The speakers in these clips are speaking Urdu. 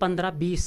15-20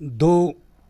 2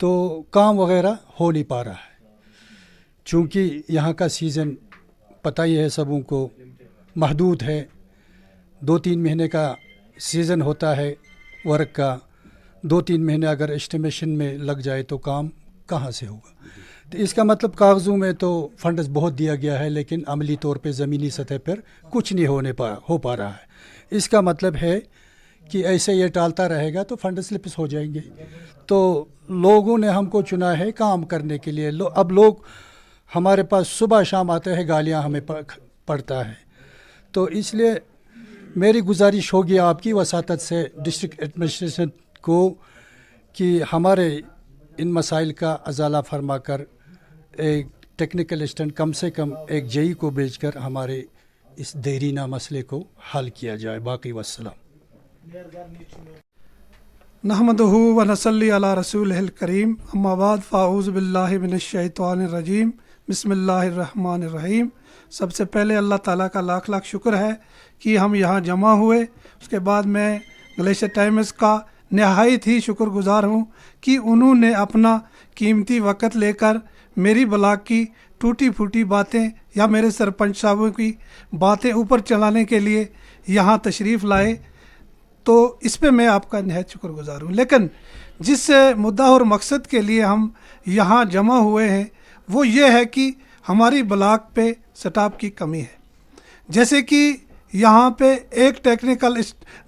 تو کام وغیرہ ہو نہیں پا رہا ہے، چونکہ یہاں کا سیزن پتہ ہی ہے سبوں کو محدود ہے، 2-3 مہینے کا سیزن ہوتا ہے ورک کا، 2-3 مہینے اگر اسٹیمیشن میں لگ جائے تو کام کہاں سے ہوگا؟ تو اس کا مطلب کاغذوں میں تو فنڈز بہت دیا گیا ہے لیکن عملی طور پہ زمینی سطح پر کچھ نہیں ہو پا رہا ہے۔ اس کا مطلب ہے کہ ایسے یہ ٹالتا رہے گا تو فنڈ سلپس ہو جائیں گے۔ تو لوگوں نے ہم کو چنا ہے کام کرنے کے لیے، اب لوگ ہمارے پاس صبح شام آتے ہیں، گالیاں ہمیں پڑتا ہے۔ تو اس لیے میری گزارش ہوگی آپ کی وساطت سے ڈسٹرکٹ ایڈمنسٹریشن کو کہ ہمارے ان مسائل کا ازالہ فرما کر ایک ٹیکنیکل اسسٹنٹ کم سے کم ایک جئی کو بھیج کر ہمارے اس دیرینہ مسئلے کو حل کیا جائے۔ باقی والسلام۔ نحمدہ و نصلی علی رسولہ الکریم، اما بعد فاعوذ باللہ من الشیطان الرجیم، بسم اللہ الرحمن الرحیم۔ سب سے پہلے اللہ تعالیٰ کا لاکھ لاکھ شکر ہے کہ ہم یہاں جمع ہوئے۔ اس کے بعد میں گلیشر ٹائمز کا نہایت ہی شکر گزار ہوں کہ انہوں نے اپنا قیمتی وقت لے کر میری بلاک کی ٹوٹی پھوٹی باتیں یا میرے سرپنچ صاحبوں کی باتیں اوپر چلانے کے لیے یہاں تشریف لائے، تو اس پہ میں آپ کا نہایت شکر گزار ہوں۔ لیکن جس مدعا اور مقصد کے لیے ہم یہاں جمع ہوئے ہیں وہ یہ ہے کہ ہماری بلاک پہ سٹاف کی کمی ہے۔ جیسے کہ یہاں پہ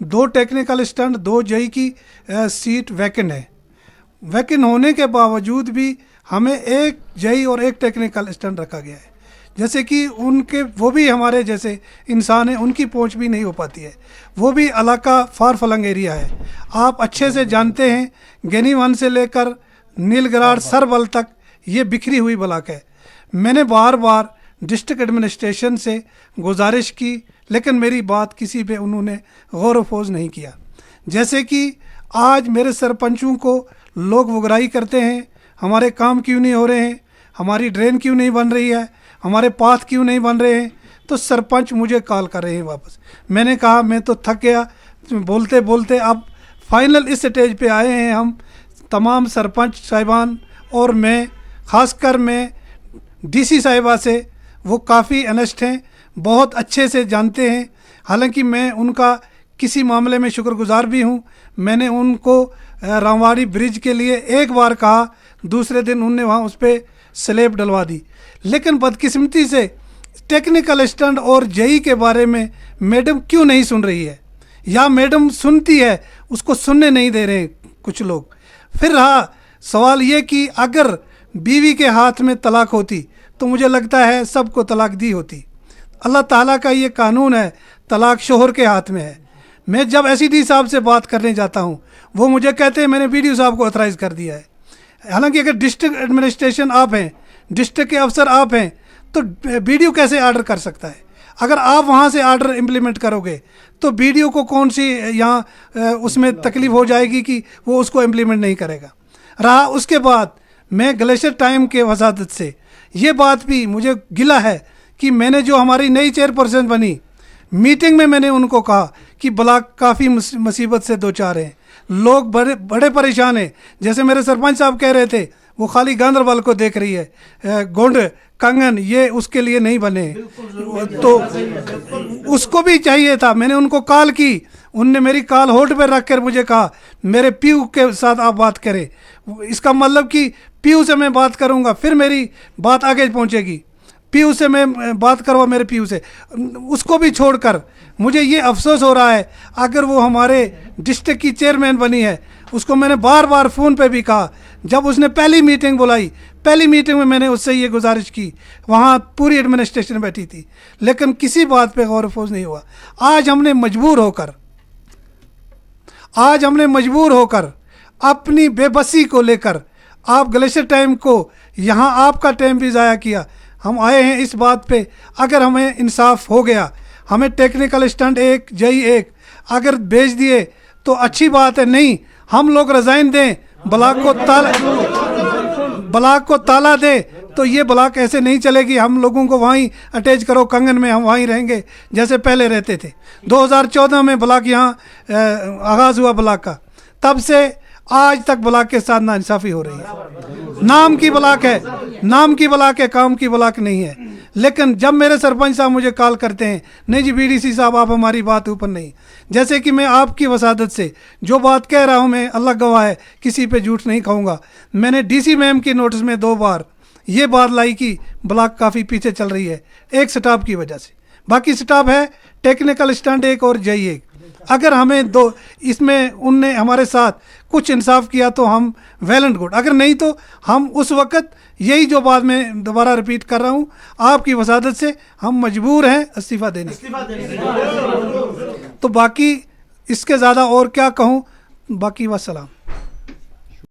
دو ٹیکنیکل اسٹنٹ، 2 جئی کی سیٹ ویکن ہے۔ ویکن ہونے کے باوجود بھی ہمیں 1 جئی اور 1 ٹیکنیکل اسٹنٹ رکھا گیا ہے۔ جیسے کہ وہ بھی ہمارے جیسے انسان ہیں، ان کی پہنچ بھی نہیں ہو پاتی ہے، وہ بھی علاقہ فار فلنگ ایریا ہے۔ آپ اچھے سے جانتے ہیں گینی ون سے لے کر نیل گراڑ سربل تک یہ بکھری ہوئی بلاک ہے۔ میں نے بار بار ڈسٹرکٹ ایڈمنسٹریشن سے گزارش کی لیکن میری بات کسی پہ انہوں نے غور و خوض نہیں کیا۔ جیسے کہ آج میرے سرپنچوں کو لوگ وگرائی کرتے ہیں، ہمارے کام کیوں نہیں ہو رہے ہیں، ہماری ڈرین کیوں نہیں بن رہی ہے، ہمارے پاتھ کیوں نہیں بن رہے ہیں، تو سرپنچ مجھے کال کر رہے ہیں واپس۔ میں نے کہا میں تو تھک گیا بولتے بولتے، اب فائنل اس سٹیج پہ آئے ہیں ہم تمام سرپنچ صاحبان اور میں، خاص کر میں ڈی سی صاحبہ سے، وہ کافی انسٹ ہیں، بہت اچھے سے جانتے ہیں۔ حالانکہ میں ان کا کسی معاملے میں شکر گزار بھی ہوں۔ میں نے ان کو رامواڑی برج کے لیے ایک بار کہا، دوسرے دن انہوں نے وہاں اس پہ سلیب ڈلوا دی، لیکن بدقسمتی سے ٹیکنیکل اسٹنٹ اور جئی کے بارے میں میڈم کیوں نہیں سن رہی ہے، یا میڈم سنتی ہے اس کو سننے نہیں دے رہے ہیں کچھ لوگ۔ پھر رہا سوال یہ کہ اگر بیوی کے ہاتھ میں طلاق ہوتی تو مجھے لگتا ہے سب کو طلاق دی ہوتی۔ اللہ تعالیٰ کا یہ قانون ہے، طلاق شوہر کے ہاتھ میں ہے۔ میں جب ایس ای ڈی صاحب سے بات کرنے جاتا ہوں وہ مجھے کہتے ہیں میں نے بی ڈی او صاحب کو اتھرائز کر دیا ہے۔ حالانکہ اگر ڈسٹرکٹ ایڈمنسٹریشن آپ ہیں، ڈسٹرکٹ کے افسر آپ ہیں، تو بی ڈی او کیسے آرڈر کر سکتا ہے؟ اگر آپ وہاں سے آرڈر امپلیمنٹ کرو گے تو بی ڈی او کو کون سی یہاں اس میں تکلیف ہو جائے گی کہ وہ اس کو امپلیمنٹ نہیں کرے گا۔ رہا اس کے بعد میں گلیشر ٹائم کے وساطت سے یہ بات بھی مجھے گلا ہے کہ میں نے جو ہماری نئی چیئرپرسن بنی، میٹنگ میں نے ان کو کہا کہ بلاک کافی مصیبت سے دوچار ہیں، لوگ بڑے پریشان ہیں۔ جیسے میرے سرپنچ صاحب کہہ رہے تھے وہ خالی گاندربل کو دیکھ رہی ہے، گونڈ کنگن یہ اس کے لیے نہیں بنے، تو اس کو بھی چاہیے تھا۔ میں نے ان کو کال کی، ان نے میری کال ہولڈ پہ رکھ کر مجھے کہا میرے پیو کے ساتھ آپ بات کریں۔ اس کا مطلب کہ پیو سے میں بات کروں گا پھر میری بات آگے پہنچے گی، پیو سے میں بات کروا میرے پیو سے، اس کو بھی چھوڑ کر مجھے یہ افسوس ہو رہا ہے اگر وہ ہمارے ڈسٹرکٹ کی چیئرمین بنی ہے۔ اس کو میں نے بار بار فون پہ بھی کہا، جب اس نے پہلی میٹنگ بلائی، پہلی میٹنگ میں نے اس سے یہ گزارش کی، وہاں پوری ایڈمنسٹریشن بیٹھی تھی، لیکن کسی بات پہ غور و خوض نہیں ہوا۔ آج ہم نے مجبور ہو کر اپنی بے بسی کو لے کر آپ گلیشر ٹائم کو یہاں آپ کا ٹائم بھی ضائع کیا۔ ہم آئے ہیں اس بات پہ، اگر ہمیں انصاف ہو گیا، ہمیں ٹیکنیکل اسٹنٹ 1 جئی 1 اگر بھیج دیے تو اچھی بات ہے، نہیں ہم لوگ ریزائن دیں، بلاک کو تالا دیں تو یہ بلاک ایسے نہیں چلے گی۔ ہم لوگوں کو وہیں اٹیچ کرو کنگن میں، ہم وہیں رہیں گے جیسے پہلے رہتے تھے۔ 2014 میں بلاک یہاں آغاز ہوا بلاک کا، تب سے آج تک بلاک کے ساتھ ناانصافی ہو رہی ہے. نام کی بلاک ہے، نام کی بلاک ہے، کام کی بلاک نہیں ہے. لیکن جب میرے سرپنچ صاحب مجھے کال کرتے ہیں، نہیں جی BDC صاحب آپ ہماری بات اوپر نہیں، جیسے کہ میں آپ کی وسادت سے جو بات کہہ رہا ہوں، میں اللہ گواہ ہے کسی پہ جھوٹ نہیں کہوں گا. میں نے DC میم کی نوٹس میں 2 بار یہ بات لائی کہ بلاک کافی پیچھے چل رہی ہے ایک سٹاف کی وجہ سے. باقی سٹاف ہے ٹیکنیکل اسٹینڈ ایک اور JE ایک. اگر ہمیں اس میں ان نے ہمارے ساتھ کچھ انصاف کیا تو ہم ویل اینڈ گڈ، اگر نہیں تو ہم اس وقت یہی جو بات میں دوبارہ رپیٹ کر رہا ہوں آپ کی وسادت سے ہم مجبور ہیں استعفیٰ دینے. تو باقی اس کے زیادہ اور کیا کہوں، باقی والسلام.